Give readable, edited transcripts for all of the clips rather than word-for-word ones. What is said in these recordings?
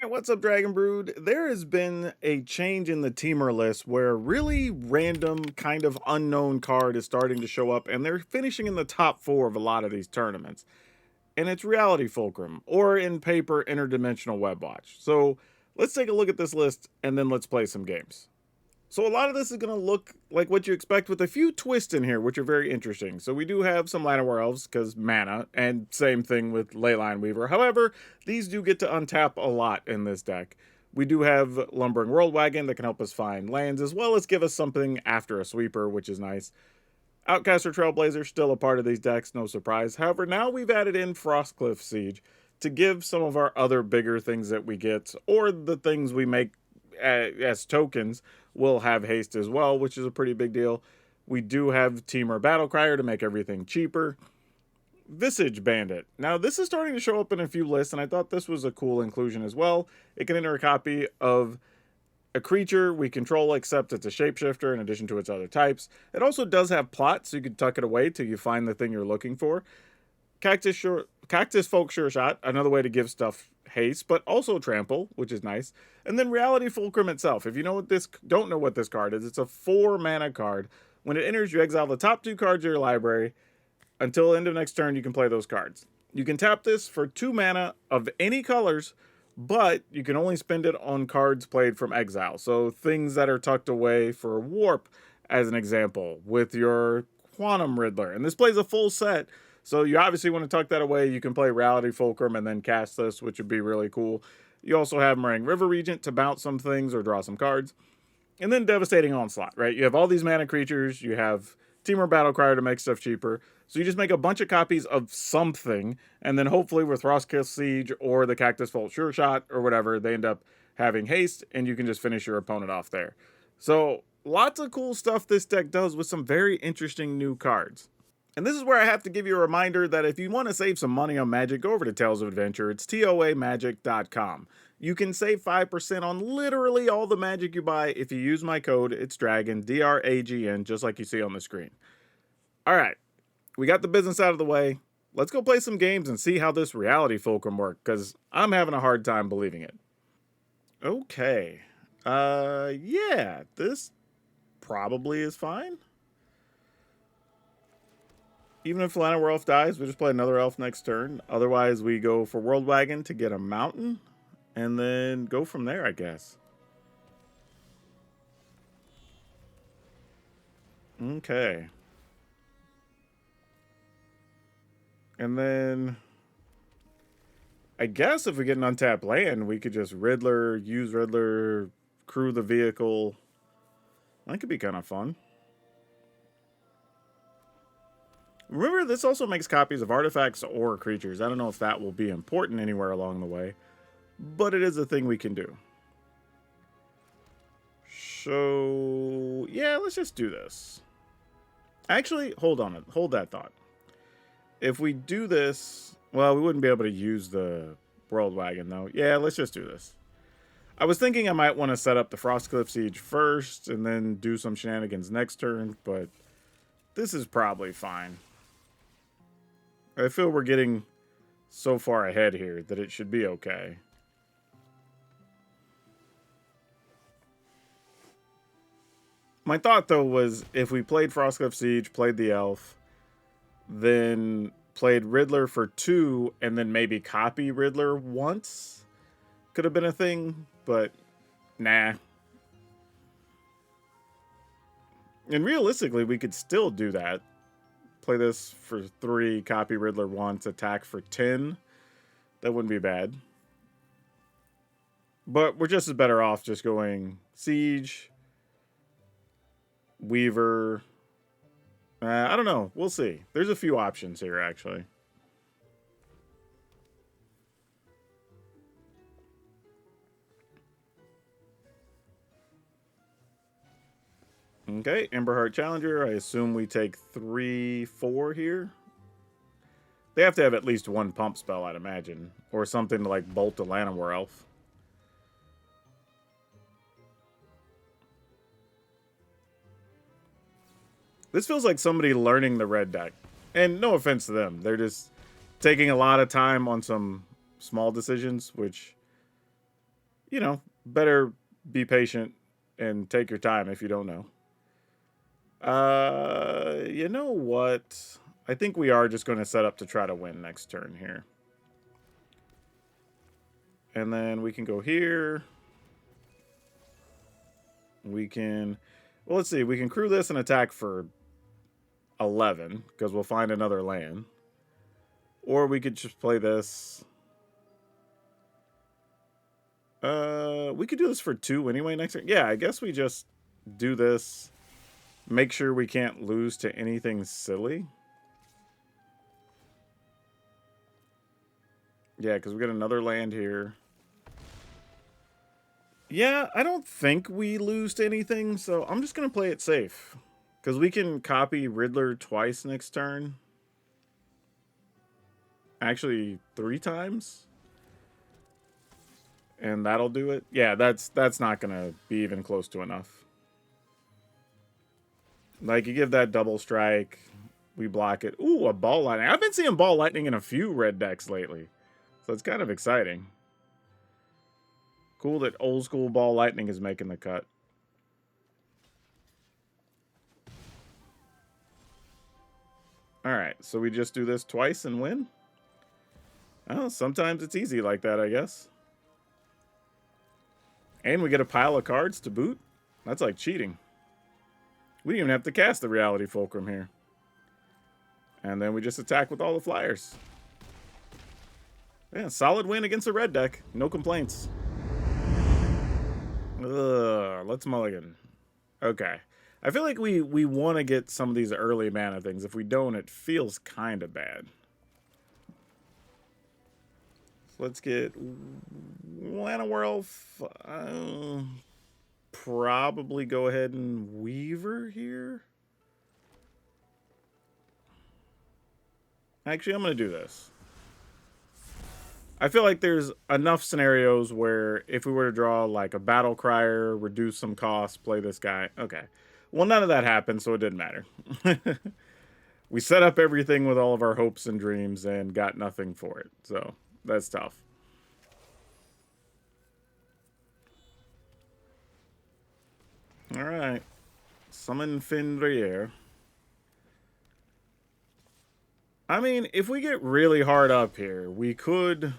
Hey, what's up, Dragon Brood? There has been a change in the teamer list where a really random, kind of unknown card is starting to show up, and they're finishing in the top four of a lot of these tournaments. And it's Reality Fulcrum, or in paper, Interdimensional Web Watch. So let's take a look at this list, and then let's play some games. So a lot of this is going to look like what you expect with a few twists in here, which are very interesting. So we do have some Llanowar Elves, because mana, and same thing with Leyline Weaver. However, these do get to untap a lot in this deck. We do have Lumbering World Wagon that can help us find lands, as well as give us something after a sweeper, which is nice. Outcaster Trailblazer, still a part of these decks, no surprise. However, now we've added in Frostcliff Siege to give some of our other bigger things that we get, or the things we make as tokens, will have haste as well, which is a pretty big deal. We do have Temur Battlecrier to make everything cheaper. Visage Bandit. Now, this is starting to show up in a few lists, and I thought this was a cool inclusion as well. It can enter a copy of a creature we control, except it's a shapeshifter in addition to its other types. It also does have plot, so you can tuck it away till you find the thing you're looking for. Cactus Folk Sure Shot, another way to give stuff haste, but also trample, which is nice. And then Reality Fulcrum itself. If you don't know what this card is, it's a 4 mana card. When it enters, you exile the top 2 cards of your library. Until the end of next turn, you can play those cards. You can tap this for 2 mana of any colors, but you can only spend it on cards played from exile. So things that are tucked away for warp, as an example, with your Quantum Riddler. And this plays a full set, so you obviously want to tuck that away. You can play Reality Fulcrum and then cast this, which would be really cool. You also have Meringue River Regent to bounce some things or draw some cards. And then Devastating Onslaught, right? You have all these mana creatures. You have Temur Battlecrier to make stuff cheaper. So you just make a bunch of copies of something, and then hopefully with Frostkill Siege or the Cactus Bolt Sure Shot or whatever, they end up having haste, and you can just finish your opponent off there. So lots of cool stuff this deck does with some very interesting new cards. And this is where I have to give you a reminder that if you want to save some money on Magic, go over to Tales of Adventure. It's toamagic.com. You can save 5% on literally all the Magic you buy if you use my code. It's Dragon, DRAGN, just like you see on the screen. All right, we got the business out of the way. Let's go play some games and see how this Reality Fulcrum works, because I'm having a hard time believing it. Okay. Yeah, this probably is fine. Even if Llanowar Elf dies, we just play another elf next turn. Otherwise, we go for World Wagon to get a mountain, and then go from there, I guess. Okay. And then I guess if we get an untapped land, we could just use Riddler, crew the vehicle. That could be kind of fun. Remember, this also makes copies of artifacts or creatures. I don't know if that will be important anywhere along the way, but it is a thing we can do. So, yeah, let's just do this. Actually, hold that thought. If we do this, well, we wouldn't be able to use the World Wagon, though. Yeah, let's just do this. I was thinking I might want to set up the Frostcliff Siege first and then do some shenanigans next turn, but this is probably fine. I feel we're getting so far ahead here that it should be okay. My thought, though, was if we played Frostcliff Siege, played the Elf, then played Riddler for 2, and then maybe copy Riddler once, could have been a thing, but nah. And realistically, we could still do that. Play this for 3, copy Riddler once, attack for 10. That wouldn't be bad. But we're just as better off just going Siege, Weaver. I don't know. We'll see. There's a few options here, actually. Okay, Emberheart Challenger. I assume we take 3, 4 here. They have to have at least 1 pump spell, I'd imagine. Or something to, like, bolt a Llanowar Elf. This feels like somebody learning the red deck. And no offense to them. They're just taking a lot of time on some small decisions, which you know, better be patient and take your time if you don't know. You know what? I think we are just going to set up to try to win next turn here. And then we can go here. We can, well, let's see. We can crew this and attack for 11 because we'll find another land. Or we could just play this. We could do this for 2 anyway next turn. Yeah, I guess we just do this. Make sure we can't lose to anything silly. Yeah, because we got another land here. Yeah, I don't think we lose to anything, so I'm just going to play it safe. Because we can copy Riddler twice next turn. Actually, 3 times. And that'll do it. Yeah, that's not going to be even close to enough. Like, you give that double strike, we block it. Ooh, a ball lightning. I've been seeing ball lightning in a few red decks lately. So it's kind of exciting. Cool that old school ball lightning is making the cut. Alright, so we just do this twice and win? Oh, sometimes it's easy like that, I guess. And we get a pile of cards to boot? That's like cheating. We didn't even have to cast the Reality Fulcrum here. And then we just attack with all the flyers. Yeah, solid win against a red deck. No complaints. Let's mulligan. Okay. I feel like we want to get some of these early mana things. If we don't, it feels kind of bad. So let's get Llanowelf. Probably go ahead and Weaver here. Actually, I'm going to do this. I feel like there's enough scenarios where if we were to draw like a Battlecrier, reduce some costs, play this guy. Okay. Well, none of that happened, so it didn't matter. We set up everything with all of our hopes and dreams and got nothing for it. So that's tough. All right. Summon Fenrir. I mean, if we get really hard up here, we could...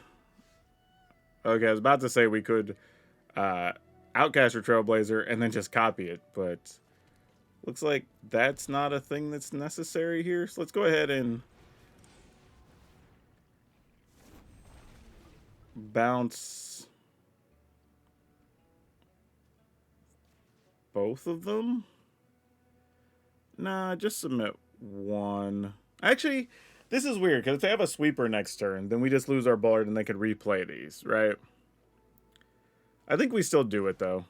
Okay, I was about to say we could outcast your Trailblazer and then just copy it, but looks like that's not a thing that's necessary here. So let's go ahead and bounce both of them. Nah, just submit one. Actually, this is weird, because if they have a sweeper next turn, then we just lose our board and they could replay these, right? I think we still do it, though.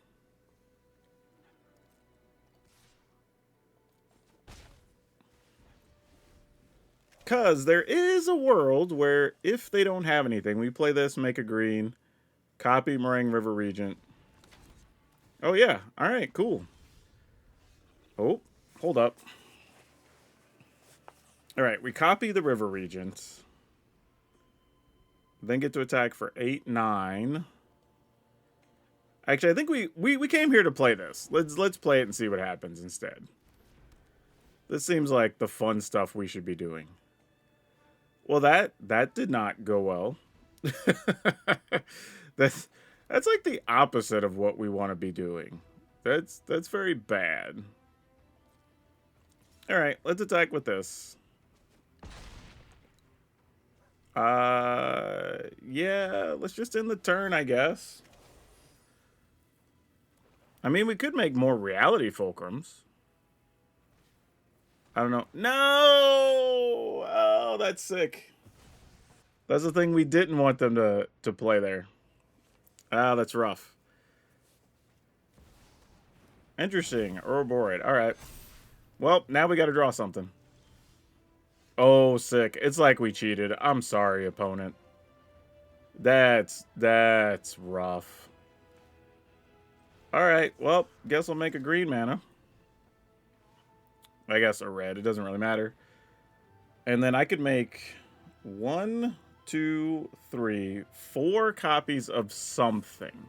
Because there is a world where if they don't have anything, we play this, make a green, copy Meringue River Regent. Oh, yeah. All right, cool. Oh, hold up. All right, we copy the River Regent. Then get to attack for 8, 9. Actually, I think we came here to play this. Let's play it and see what happens instead. This seems like the fun stuff we should be doing. Well, that did not go well. That's like the opposite of what we want to be doing. That's very bad. All right, let's attack with this. Yeah, let's just end the turn, I guess. I mean, we could make more Reality Fulcrums. I don't know. No! Oh, that's sick. That's the thing we didn't want them to play there. Ah, that's rough. Interesting. Ouroborid. All right. Well, now we got to draw something. Oh, sick. It's like we cheated. I'm sorry, opponent. That's rough. All right. Well, guess we'll make a green mana. I guess a red. It doesn't really matter. And then I could make 1, 2, 3, 4 copies of something.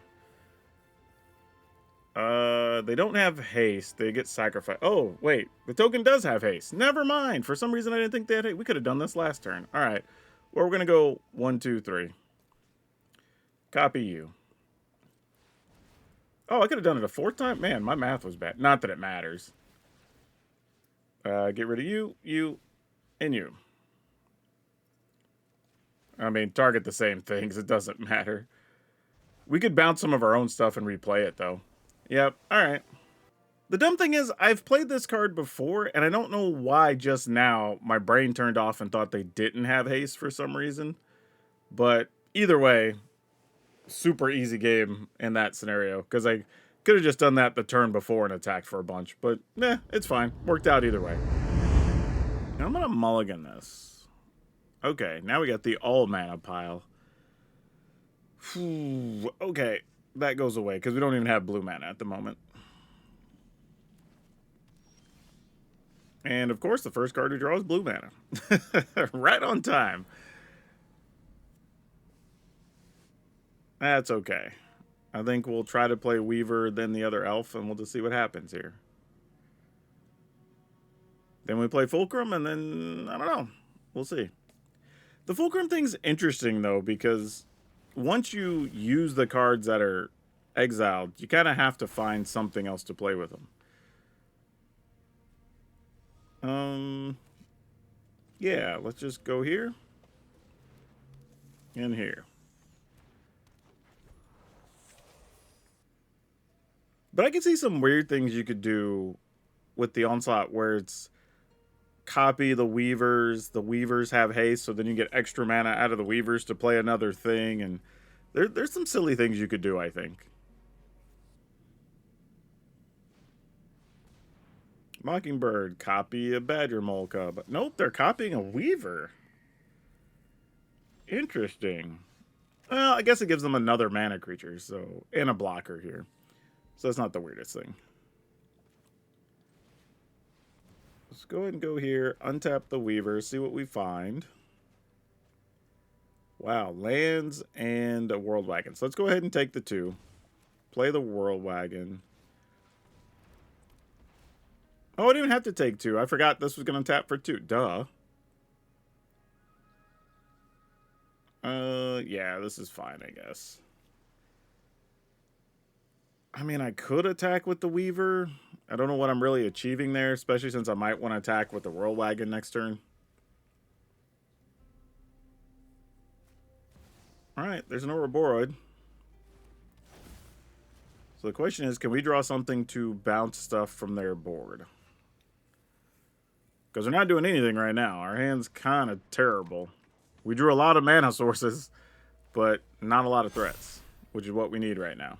They don't have haste. They get sacrificed. Oh, wait. The token does have haste. Never mind. For some reason, I didn't think they had haste. We could have done this last turn. All right. Well, we're going to go 1, 2, 3. Copy you. Oh, I could have done it a 4th time? Man, my math was bad. Not that it matters. Get rid of you, and you. I mean, target the same things. It doesn't matter. We could bounce some of our own stuff and replay it, though. Yep. All right. The dumb thing is, I've played this card before, and I don't know why just now my brain turned off and thought they didn't have haste for some reason. But either way, super easy game in that scenario, because I could have just done that the turn before and attacked for a bunch. But, it's fine. Worked out either way. Now I'm going to mulligan this. Okay, now we got the all-mana pile. Okay, that goes away, because we don't even have blue mana at the moment. And, of course, the first card we draw is blue mana. Right on time. That's okay. I think we'll try to play Weaver, then the other elf, and we'll just see what happens here. Then we play Fulcrum, and then, I don't know. We'll see. The Fulcrum thing's interesting, though, because once you use the cards that are exiled, you kind of have to find something else to play with them. Yeah, let's just go here. And here. But I can see some weird things you could do with the Onslaught where it's copy the Weavers have haste, so then you get extra mana out of the Weavers to play another thing, and there's some silly things you could do, I think. Mockingbird, copy a Badger Mole Cub. Nope, they're copying a Weaver. Interesting. Well, I guess it gives them another mana creature, so, and a blocker here. So that's not the weirdest thing. Let's go ahead and go here, untap the Weaver, see what we find. Wow, lands and a World Wagon. So let's go ahead and take the 2. Play the World Wagon. Oh, I didn't even have to take 2. I forgot this was going to tap for 2. Duh. Yeah, this is fine, I guess. I mean, I could attack with the Weaver. I don't know what I'm really achieving there, especially since I might want to attack with the World Wagon next turn. Alright, there's an Ouroboros. So the question is, can we draw something to bounce stuff from their board? Because we're not doing anything right now. Our hand's kind of terrible. We drew a lot of mana sources, but not a lot of threats, which is what we need right now.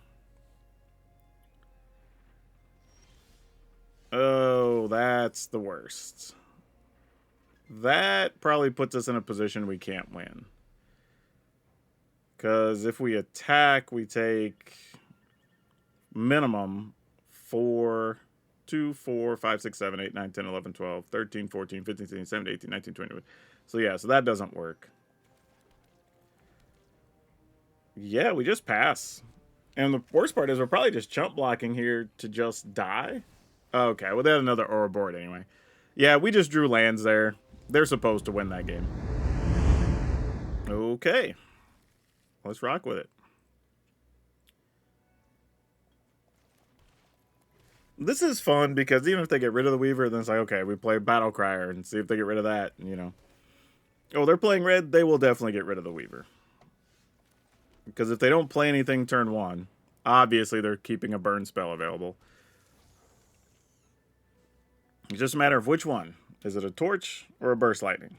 Oh, that's the worst. That probably puts us in a position we can't win. Because if we attack, we take minimum 4, 2, 4, 5, 6, 7, 8, 9, 10, 11, 12, 13, 14, 15, 16, 17, 18, 19, 20. So yeah, so that doesn't work. Yeah, we just pass. And the worst part is we're probably just chump blocking here to just die. Okay, well, they had another Ouroboros anyway. Yeah, we just drew lands there. They're supposed to win that game. Okay. Let's rock with it. This is fun because even if they get rid of the Weaver, then it's like, okay, we play Battlecrier and see if they get rid of that, you know. Oh, they're playing red, they will definitely get rid of the Weaver. Because if they don't play anything turn 1, obviously they're keeping a burn spell available. It's just a matter of which one. Is it a Torch or a Burst Lightning?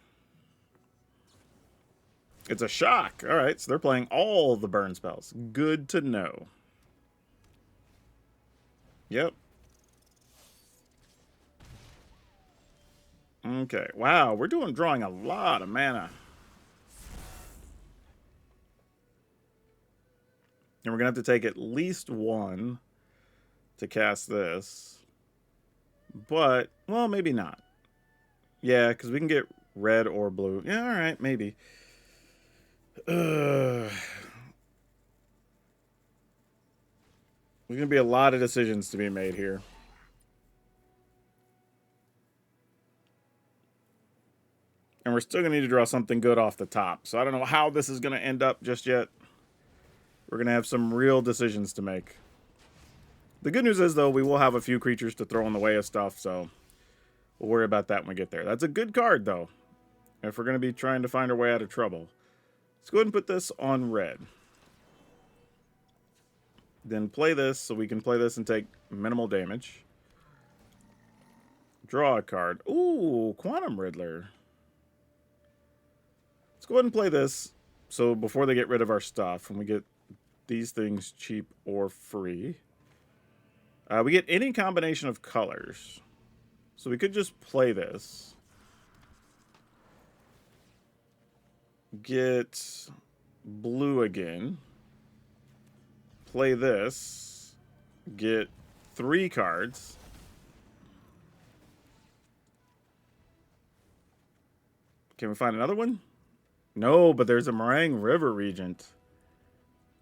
It's a Shock. All right, so they're playing all the burn spells. Good to know. Yep. Okay, wow, we're drawing a lot of mana. And we're going to have to take at least 1 to cast this. But, well, maybe not. Yeah, because we can get red or blue. Yeah, all right, maybe. There's going to be a lot of decisions to be made here. And we're still going to need to draw something good off the top. So I don't know how this is going to end up just yet. We're going to have some real decisions to make. The good news is, though, we will have a few creatures to throw in the way of stuff, so we'll worry about that when we get there. That's a good card, though, if we're going to be trying to find our way out of trouble. Let's go ahead and put this on red. Then play this, so we can play this and take minimal damage. Draw a card. Ooh, Quantum Riddler. Let's go ahead and play this, so before they get rid of our stuff, and we get these things cheap or free. We get any combination of colors. So we could just play this. Get blue again. Play this. Get 3 cards. Can we find another one? No, but there's a Meringue River Regent.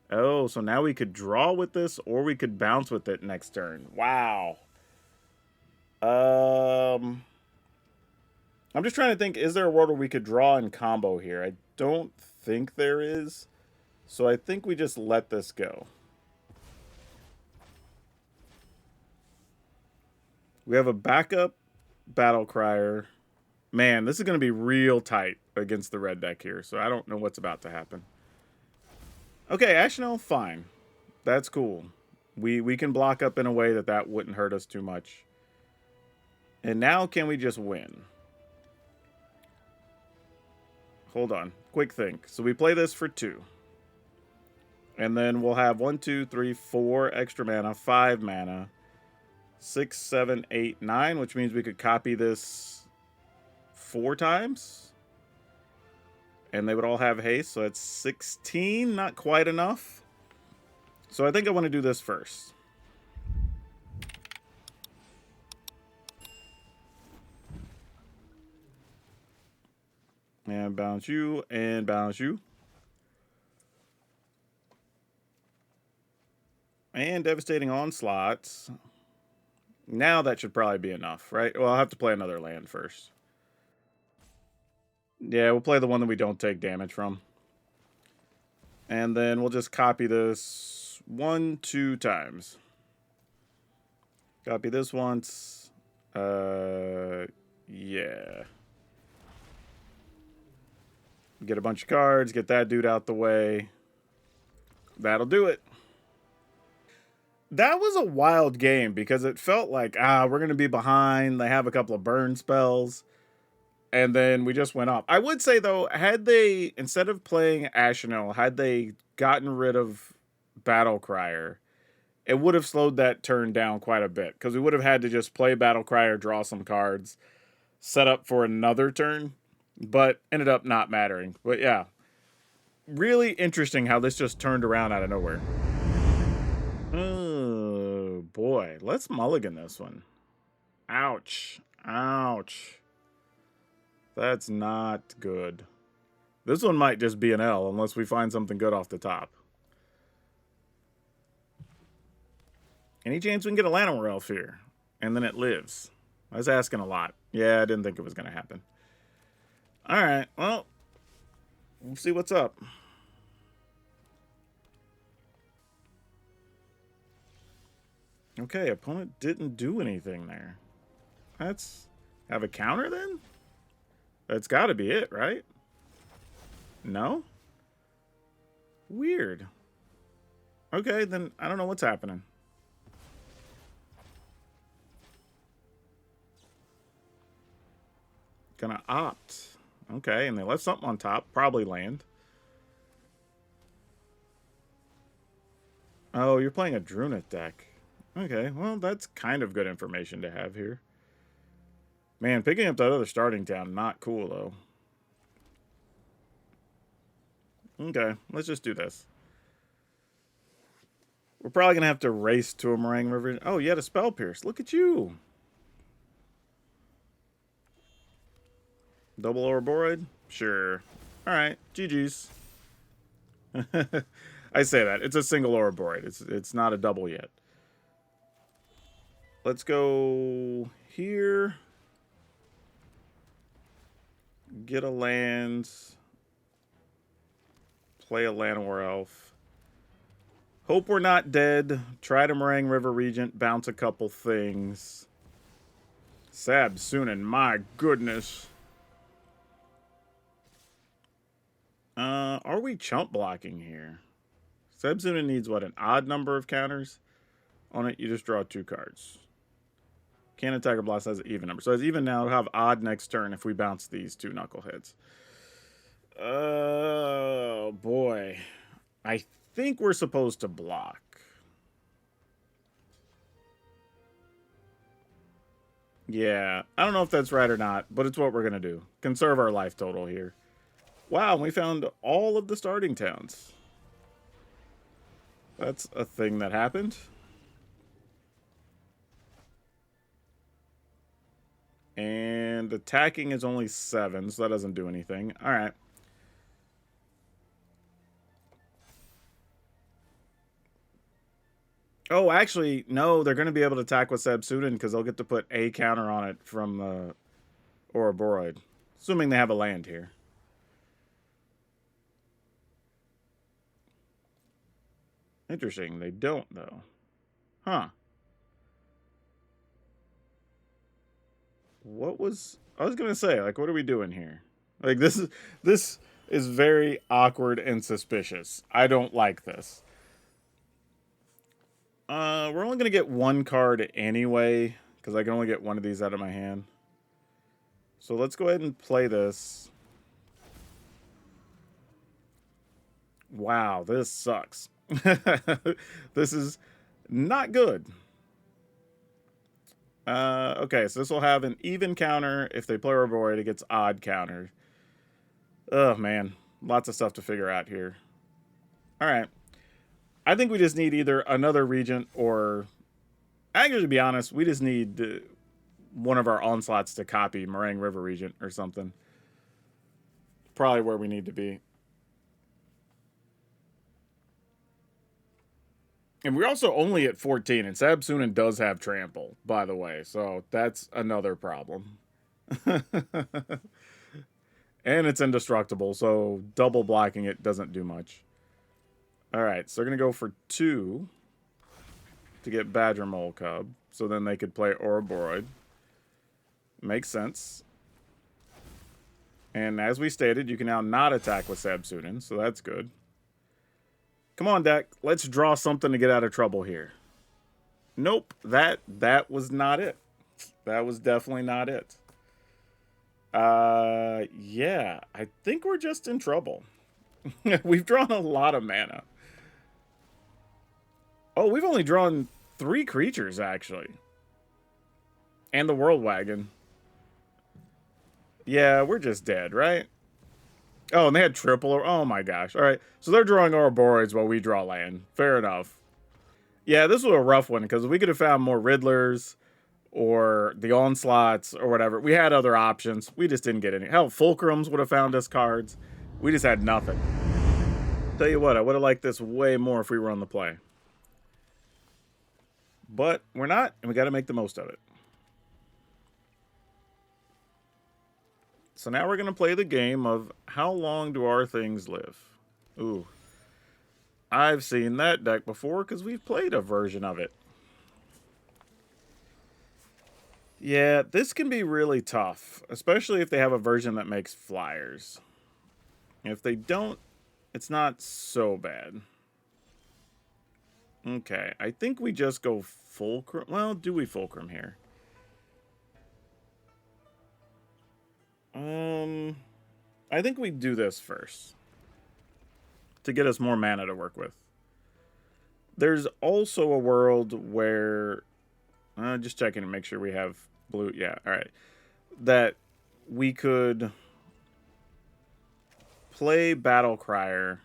Oh, so now we could draw with this, or we could bounce with it next turn. Wow. I'm just trying to think, is there a world where we could draw in combo here? I don't think there is. So I think we just let this go. We have a backup Battlecrier. Man, this is going to be real tight against the red deck here, so I don't know what's about to happen. Okay, Ashnell, fine. That's cool. We can block up in a way that wouldn't hurt us too much. And now can we just win? Hold on. Quick think. So we play this for 2. And then we'll have 1, 2, 3, 4 extra mana, 5 mana, 6, 7, 8, 9, which means we could copy this 4 times. And they would all have haste, so that's 16. Not quite enough. So I think I want to do this first. And bounce you, and bounce you. And Devastating Onslaught. Now that should probably be enough, right? Well, I'll have to play another land first. Yeah, we'll play the one that we don't take damage from. And then we'll just copy this 1, 2 times. Copy this once. Yeah. Get a bunch of cards, get that dude out the way. That'll do it. That was a wild game because it felt like, we're going to be behind. They have a couple of burn spells. And then we just went up. I would say, though, had they, instead of playing Ashnell, had they gotten rid of Battlecrier, it would have slowed that turn down quite a bit. Because we would have had to just play Battlecrier, draw some cards, set up for another turn. But ended up not mattering. But yeah, really interesting how this just turned around out of nowhere. Oh, boy. Let's mulligan this one. Ouch. Ouch. That's not good. This one might just be an L unless we find something good off the top. Any chance we can get a Llanowar Elf here? And then it lives. I was asking a lot. Yeah, I didn't think it was going to happen. Alright, well, we'll see what's up. Okay, opponent didn't do anything there. That's... Have a counter then? That's got to be it, right? No? Weird. Okay, then I don't know what's happening. Gonna opt. Okay, and they left something on top. Probably land. Oh, you're playing a Druneth deck. Okay, well, that's kind of good information to have here. Man, picking up that other starting town, not cool, though. Okay, let's just do this. We're probably going to have to race to a Meringue River. Oh, you had a Spell Pierce. Look at you. Double Ouroborid? Sure. Alright, GG's. I say that. It's a single Ouroborid. It's not a double yet. Let's go here. Get a land. Play a Llanowar Elf. Hope we're not dead. Try to Meringue River Regent. Bounce a couple things. Sabsunin, my goodness. Are we chump blocking here? Sabsunin needs what, an odd number of counters? On it, you just draw 2 cards. Can't attack or blast has an even number. So it's even now. It'll have odd next turn if we bounce these 2 knuckleheads. Oh, boy. I think we're supposed to block. Yeah, I don't know if that's right or not, but it's what we're going to do. Conserve our life total here. Wow, we found all of the starting towns. That's a thing that happened. And attacking is only 7, so that doesn't do anything. All right. Oh, actually, no, they're going to be able to attack with Sabsunin because they'll get to put a counter on it from the Ouroboros. Assuming they have a land here. Interesting, they don't, though. Huh. What was... I was going to say, like, what are we doing here? Like, this is very awkward and suspicious. I don't like this. We're only going to get 1 card anyway, because I can only get 1 of these out of my hand. So let's go ahead and play this. Wow, this sucks. This is not good. Okay, so this will have an even counter. If they play Ouroboros, it gets odd counter. Oh, man. Lots of stuff to figure out here. All right. I think we just need either another Regent or... Actually, to be honest, we just need one of our Onslaughts to copy Meringue River Regent or something. Probably where we need to be. And we're also only at 14, and Sabsunin does have Trample, by the way. So that's another problem. And it's indestructible, so double blocking it doesn't do much. Alright, so they're going to go for 2 to get Badger Mole Cub. So then they could play Ouroboros. Makes sense. And as we stated, you can now not attack with Sabsunin, so that's good. Come on, deck. Let's draw something to get out of trouble here. Nope, that was not it. That was definitely not it. Yeah, I think we're just in trouble. We've drawn a lot of mana. Oh, we've only drawn 3 creatures, actually. And the World Wagon. Yeah, we're just dead, right? Oh, and they had triple. Oh, my gosh. All right, so they're drawing Ouroboros while we draw land. Fair enough. Yeah, this was a rough one, because we could have found more Riddlers or the Onslaughts or whatever. We had other options. We just didn't get any. Hell, Fulcrums would have found us cards. We just had nothing. Tell you what, I would have liked this way more if we were on the play. But we're not, and we got to make the most of it. So now we're going to play the game of how long do our things live? Ooh. I've seen that deck before because we've played a version of it. Yeah, this can be really tough, especially if they have a version that makes flyers. If they don't, it's not so bad. Okay, I think we just go Fulcrum. Well, do we Fulcrum here? I think we do this first to get us more mana to work with. There's also a world where, just checking to make sure we have blue. Yeah, all right. That we could play Battlecrier,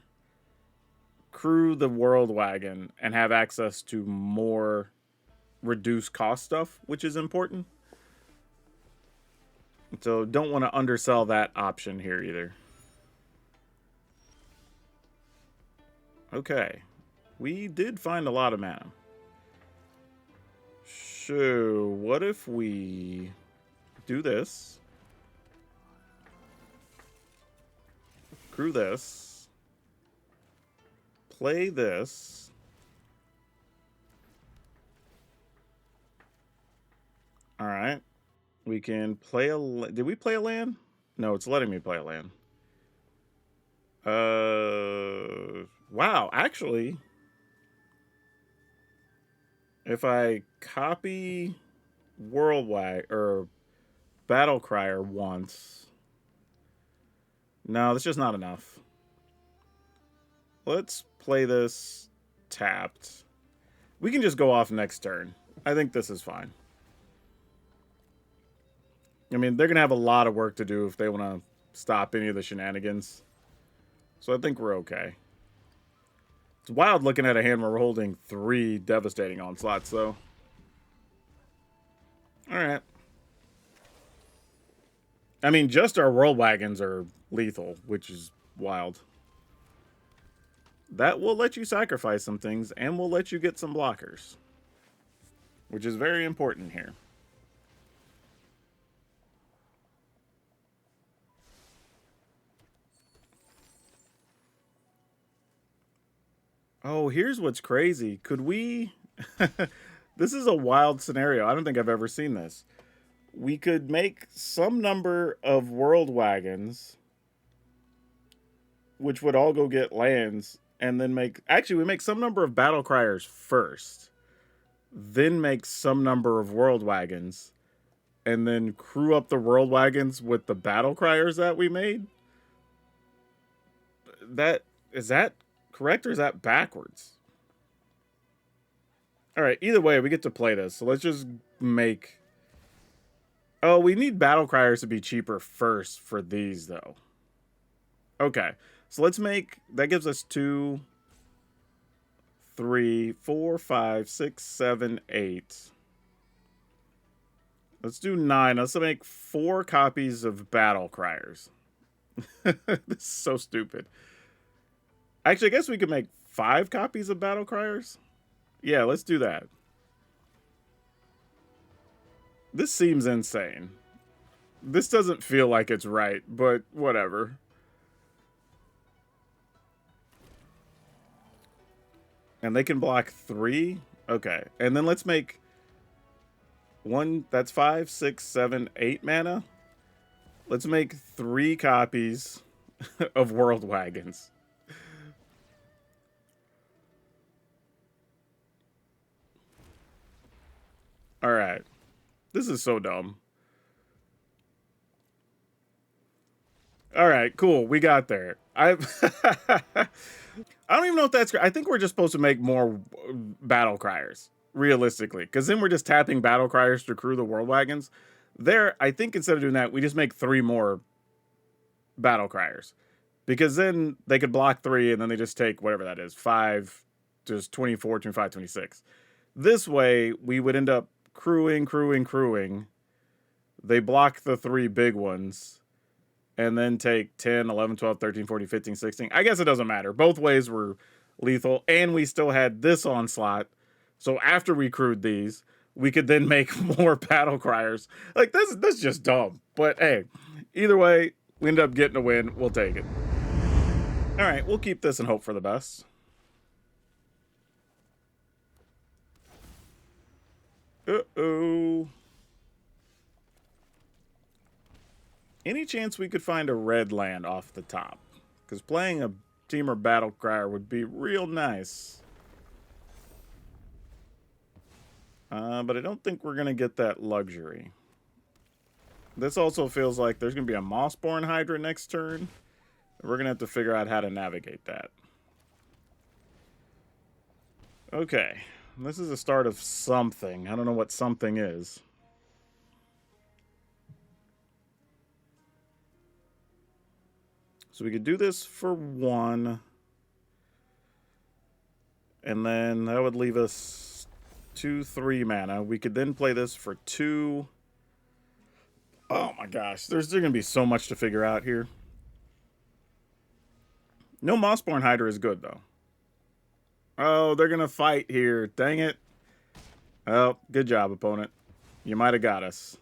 crew the World Wagon, and have access to more reduced cost stuff, which is important. So don't want to undersell that option here either. Okay. We did find a lot of mana. So, what if we do this? Crew this. Play this. Alright. We can play a... Did we play a land? No, it's letting me play a land. Wow, actually... If I copy Worldwide or Battlecrier once, no, that's just not enough. Let's play this tapped. We can just go off next turn. I think this is fine. I mean, they're gonna have a lot of work to do if they want to stop any of the shenanigans. So I think we're okay. It's wild looking at a hand where we're holding 3 devastating onslaughts, though. Alright. I mean, just our world wagons are lethal, which is wild. That will let you sacrifice some things, and will let you get some blockers. Which is very important here. Oh, here's what's crazy. Could we... This is a wild scenario. I don't think I've ever seen this. We could make some number of world wagons, which would all go get lands, and then make... Actually, we make some number of Battlecriers first, then make some number of world wagons, and then crew up the world wagons with the Battlecriers that we made? Is that correct, or is that backwards? Alright, either way, we get to play this. So let's just make... Oh, we need Battlecriers to be cheaper first for these, though. Okay, so let's make... That gives us 2, 3, 4, 5, 6, 7, 8. Let's do 9. Let's make 4 copies of Battlecriers. This is so stupid. Actually, I guess we could make 5 copies of Battlecriers. Yeah, let's do that. This seems insane. This doesn't feel like it's right, but whatever. And they can block 3? Okay. And then let's make 1, that's 5, 6, 7, 8 mana. Let's make 3 copies of World Wagons. Alright. This is so dumb. Alright, cool. We got there. I don't even know if that's... I think we're just supposed to make more Battlecriers, realistically. Because then we're just tapping Battlecriers to crew the World Wagons. There, I think instead of doing that, we just make 3 more Battlecriers. Because then they could block 3, and then they just take whatever that is. 5, just 24, 25, 26. This way, we would end up crewing. They block the 3 big ones. And then take 10, 11, 12, 13, 14, 15, 16. I guess it doesn't matter. Both ways were lethal. And we still had this onslaught. So after we crewed these, we could then make more Battlecriers. Like, that's just dumb. But hey, either way, we ended up getting a win. We'll take it. Alright, we'll keep this and hope for the best. Uh-oh. Any chance we could find a red land off the top? Because playing a Temur Battlecrier would be real nice. But I don't think we're going to get that luxury. This also feels like there's going to be a Mossborn Hydra next turn. We're going to have to figure out how to navigate that. Okay. This is the start of something. I don't know what something is. So we could do this for 1. And then that would leave us 2, 3 mana. We could then play this for 2. Oh my gosh. There's going to be so much to figure out here. No Mossborn Hydra is good, though. Oh, they're going to fight here. Dang it. Oh, good job, opponent. You might have got us.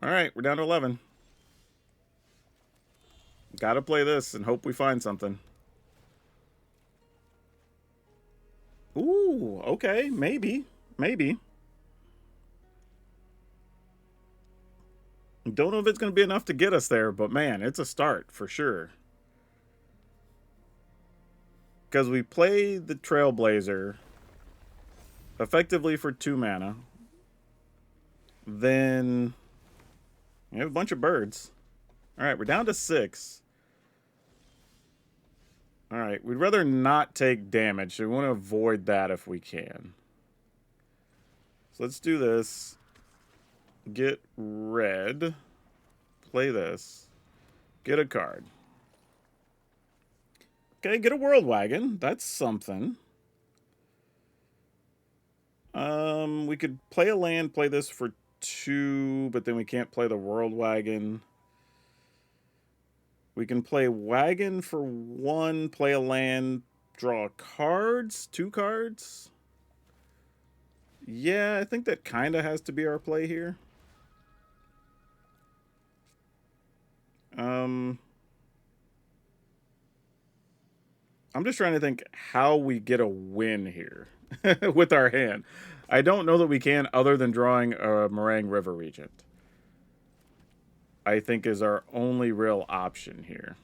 All right, we're down to 11. Gotta play this and hope we find something. Ooh, okay, maybe. Maybe. Don't know if it's going to be enough to get us there, but man, it's a start for sure. Because we play the Trailblazer effectively for 2 mana. Then we have a bunch of birds. All right, we're down to 6. All right, we'd rather not take damage, so we want to avoid that if we can. So let's do this. Get red. Play this. Get a card. Okay, get a World Wagon. That's something. We could play a land, play this for 2, but then we can't play the World Wagon. We can play Wagon for 1, play a land, draw cards, 2 cards. Yeah, I think that kind of has to be our play here. I'm just trying to think how we get a win here with our hand. I don't know that we can other than drawing a Meringue River Regent. I think is our only real option here.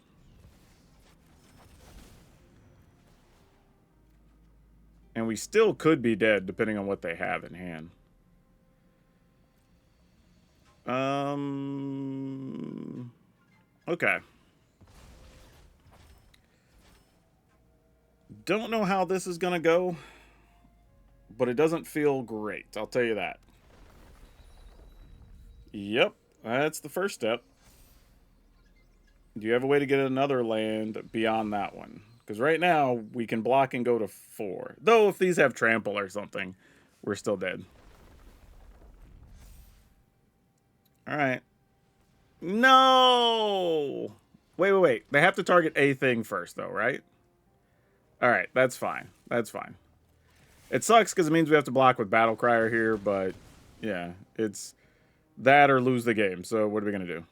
And we still could be dead depending on what they have in hand. Okay. Don't know how this is going to go, but it doesn't feel great. I'll tell you that. Yep, that's the first step. Do you have a way to get another land beyond that one? Because right now, we can block and go to 4. Though, if these have trample or something, we're still dead. Alright. No! Wait. They have to target a thing first, though, right? Alright, that's fine. That's fine. It sucks because it means we have to block with Battlecrier here, but yeah, it's that or lose the game. So what are we going to do?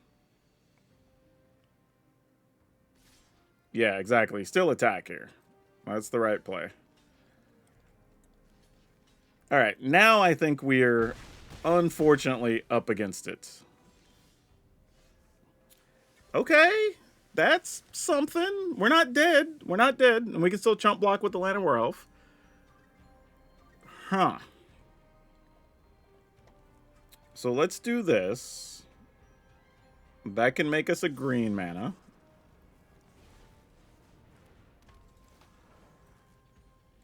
Yeah, exactly. Still attack here. That's the right play. All right, now I think we're unfortunately up against it. Okay, that's something. We're not dead. We're not dead, and we can still chump block with the Land of Werewolf. Huh. So let's do this. That can make us a green mana.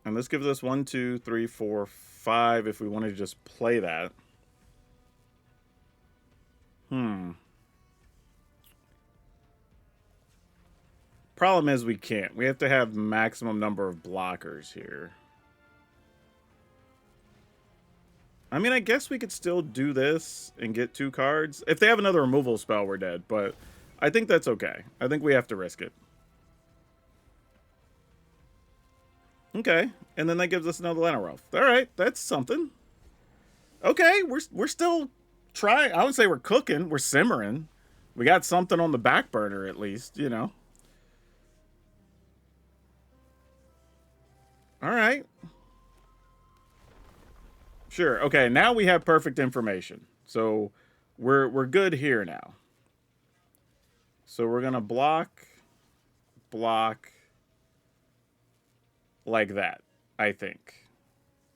And this gives us 1, 2, 3, 4, 5 if we wanted to just play that. Problem is we can't. We have to have maximum number of blockers here. I mean, I guess we could still do this and get 2 cards. If they have another removal spell, we're dead. But I think that's okay. I think we have to risk it. Okay. And then that gives us another Land of Werewolf. All right. That's something. Okay. We're still trying. I would say we're cooking. We're simmering. We got something on the back burner at least, you know. All right. Sure. Okay, now we have perfect information. So we're good here now. So we're going to block like that, I think.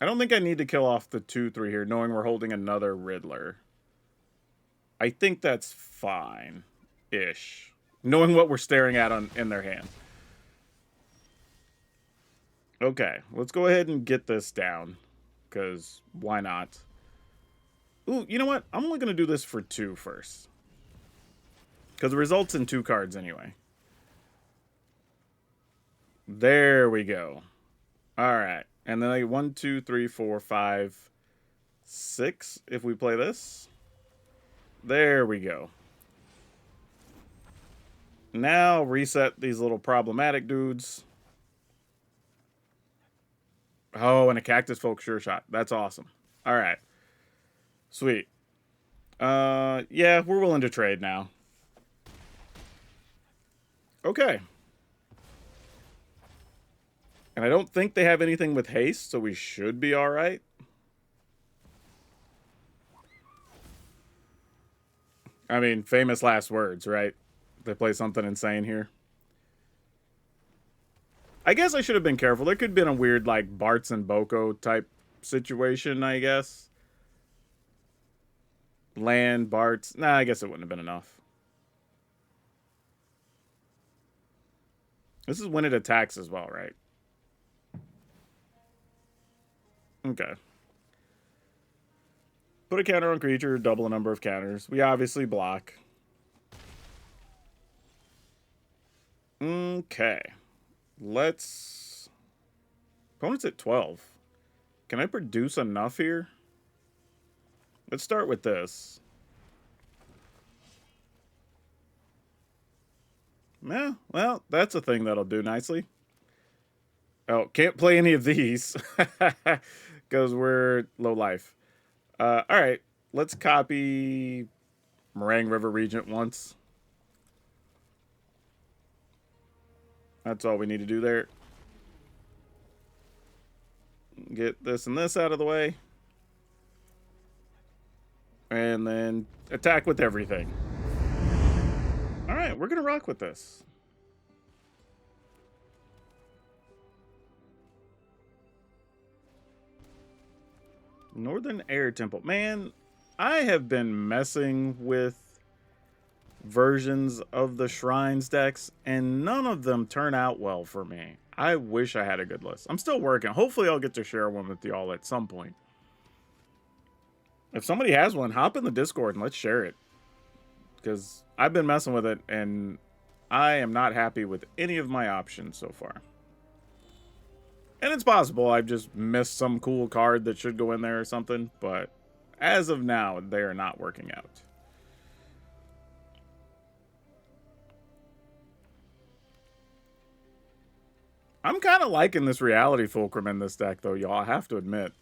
I don't think I need to kill off the 2/3 here, knowing we're holding another Riddler. I think that's fine-ish, knowing what we're staring at in their hand. Okay, let's go ahead and get this down, because why not? Ooh, you know what? I'm only going to do this for 2 first. Because it results in 2 cards anyway. There we go. Alright. And then like 1, 2, 3, 4, 5, 6 if we play this. There we go. Now reset these little problematic dudes. Oh, and a Cactus Folk Sure Shot. That's awesome. All right. Sweet. Yeah, we're willing to trade now. Okay. And I don't think they have anything with haste, so we should be all right. I mean, famous last words, right? They play something insane here. I guess I should have been careful. There could have been a weird, like, Bartz and Boko type situation, I guess. Land, Bartz. Nah, I guess it wouldn't have been enough. This is when it attacks as well, right? Okay. Put a counter on creature, double the number of counters. We obviously block. Okay. Let's... Opponent's at 12. Can I produce enough here? Let's start with this. Yeah, well, that's a thing that'll do nicely. Oh, can't play any of these. Because we're low life. Alright, let's copy Meringue River Regent once. That's all we need to do there. Get this and this out of the way. And then attack with everything. Alright, we're going to rock with this. Northern Air Temple. Man, I have been messing with versions of the Shrines decks, and none of them turn out well for me. I wish I had a good list. I'm still working. Hopefully I'll get to share one with y'all at some point. If somebody has one, hop in the Discord and let's share it. Because I've been messing with it, and I am not happy with any of my options so far. And it's possible I've just missed some cool card that should go in there or something, but as of now, they are not working out. I'm kind of liking this Reality Fulcrum in this deck, though, y'all. I have to admit.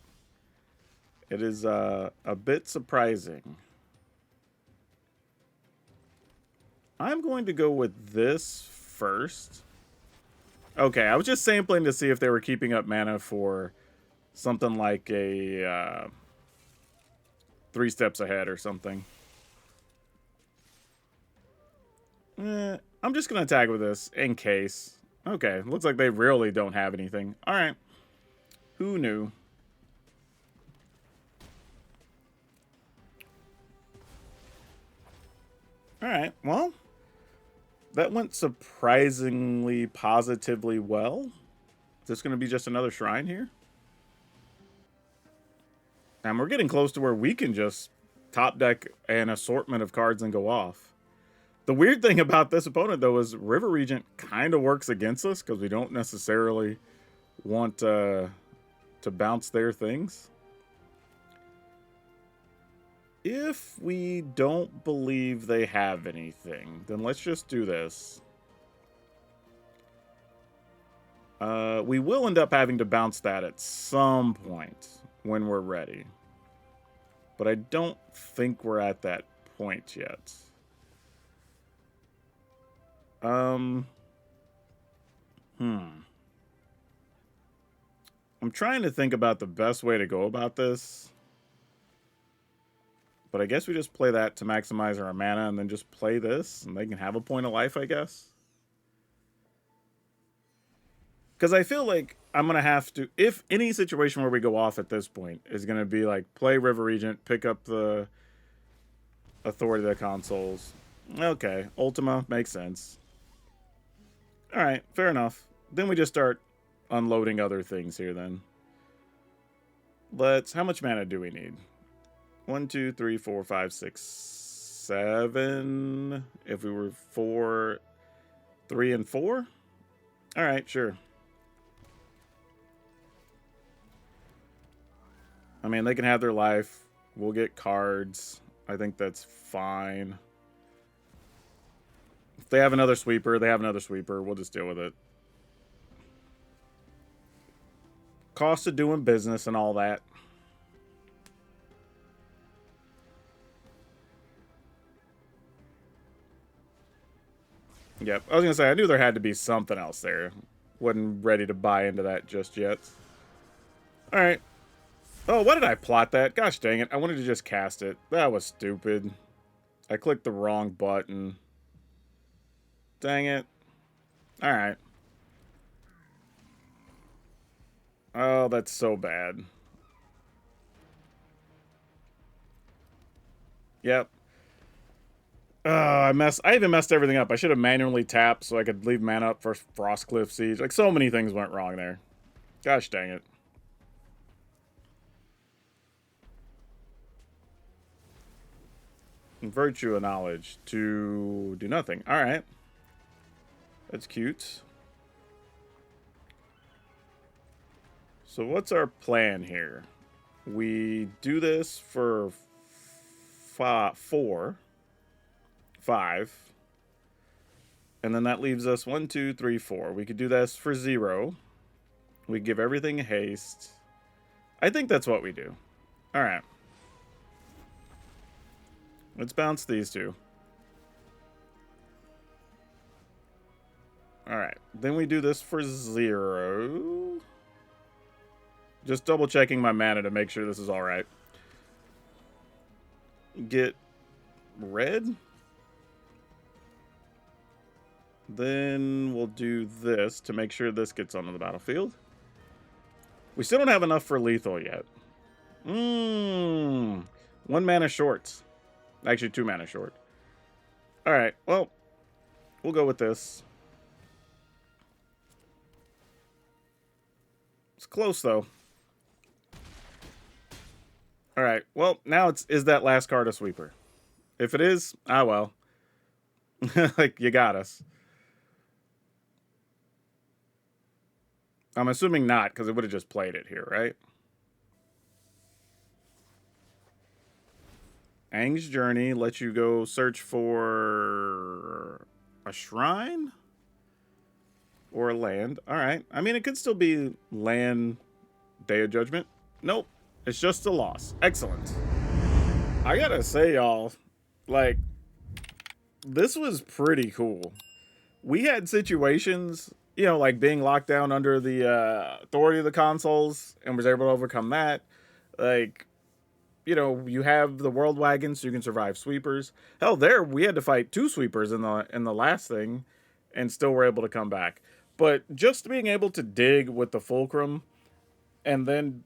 It is a bit surprising. I'm going to go with this first. Okay, I was just sampling to see if they were keeping up mana for something like a 3 steps ahead or something. I'm just going to attack with this in case. Okay, looks like they really don't have anything. All right. Who knew? All right, well, that went surprisingly positively well. Is this going to be just another shrine here? And we're getting close to where we can just top deck an assortment of cards and go off. The weird thing about this opponent, though, is River Regent kind of works against us because we don't necessarily want to bounce their things. If we don't believe they have anything, then let's just do this. We will end up having to bounce that at some point when we're ready. But I don't think we're at that point yet. I'm trying to think about the best way to go about this. But I guess we just play that to maximize our mana and then just play this and they can have a point of life, I guess. Because I feel like I'm going to have to, if any situation where we go off at this point is going to be like play River Regent, pick up the Authority of the Consoles. Okay, Ultima makes sense. Alright, fair enough. Then we just start unloading other things here then. How much mana do we need? 1, 2, 3, 4, 5, 6, 7. If we were 4, 3, and 4? Alright, sure. I mean, they can have their life. We'll get cards. I think that's fine. If they have another sweeper, they have another sweeper. We'll just deal with it. Cost of doing business and all that. Yep, I was gonna say, I knew there had to be something else there. Wasn't ready to buy into that just yet. Alright. Oh, why did I plot that? Gosh dang it, I wanted to just cast it. That was stupid. I clicked the wrong button. Dang it. Alright. Oh, that's so bad. Yep. I even messed everything up. I should have manually tapped so I could leave mana up for Frostcliff Siege. Like, so many things went wrong there. Gosh dang it. Virtue of Knowledge to do nothing. Alright. That's cute. So what's our plan here? We do this for 5. And then that leaves us 1, 2, 3, 4. We could do this for 0. We give everything haste. I think that's what we do. Alright. Let's bounce these two. Alright. Then we do this for 0. Just double checking my mana to make sure this is alright. Get red. Then we'll do this to make sure this gets onto the battlefield. We still don't have enough for lethal yet. 1 mana short. Actually, 2 mana short. Alright, well, we'll go with this. It's close, though. Alright, well, now is that last card a sweeper? If it is, ah well. Like, you got us. I'm assuming not, because it would have just played it here, right? Aang's Journey lets you go search for a shrine or a land. All right. I mean, it could still be land, Day of Judgment. Nope. It's just a loss. Excellent. I gotta say, y'all, like, this was pretty cool. We had situations, you know, like being locked down under the authority of the consoles and was able to overcome that. Like, you know, you have the world wagon, so you can survive sweepers. Hell, there we had to fight 2 sweepers in the last thing, and still were able to come back. But just being able to dig with the Fulcrum, and then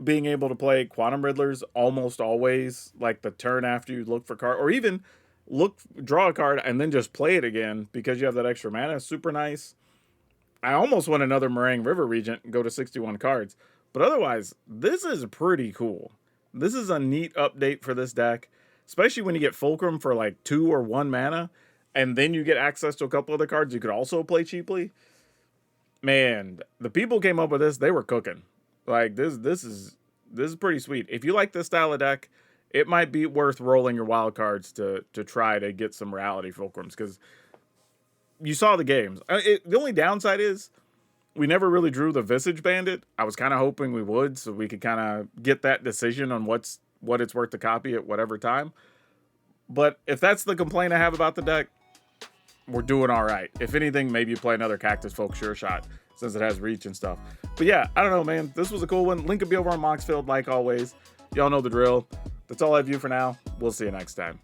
being able to play Quantum Riddlers almost always, like the turn after you look for card, or even draw a card and then just play it again because you have that extra mana, super nice. I almost want another Meringue River Regent and go to 61 cards. But otherwise, this is pretty cool. This is a neat update for this deck, especially when you get Fulcrum for like 2 or 1 mana, and then you get access to a couple other cards you could also play cheaply. Man, the people came up with this, they were cooking. Like, this is pretty sweet. If you like this style of deck, it might be worth rolling your wild cards to try to get some Reality Fulcrums, because you saw the games. The only downside is we never really drew the Visage Bandit. I was kind of hoping we would, so we could kind of get that decision on what it's worth to copy at whatever time. But if that's the complaint I have about the deck, we're doing all right. If anything, maybe you play another Cactus Folk Sure Shot, since it has reach and stuff. But yeah, I don't know, man. This was a cool one. Link will be over on Moxfield, like always. Y'all know the drill. That's all I have for you for now. We'll see you next time.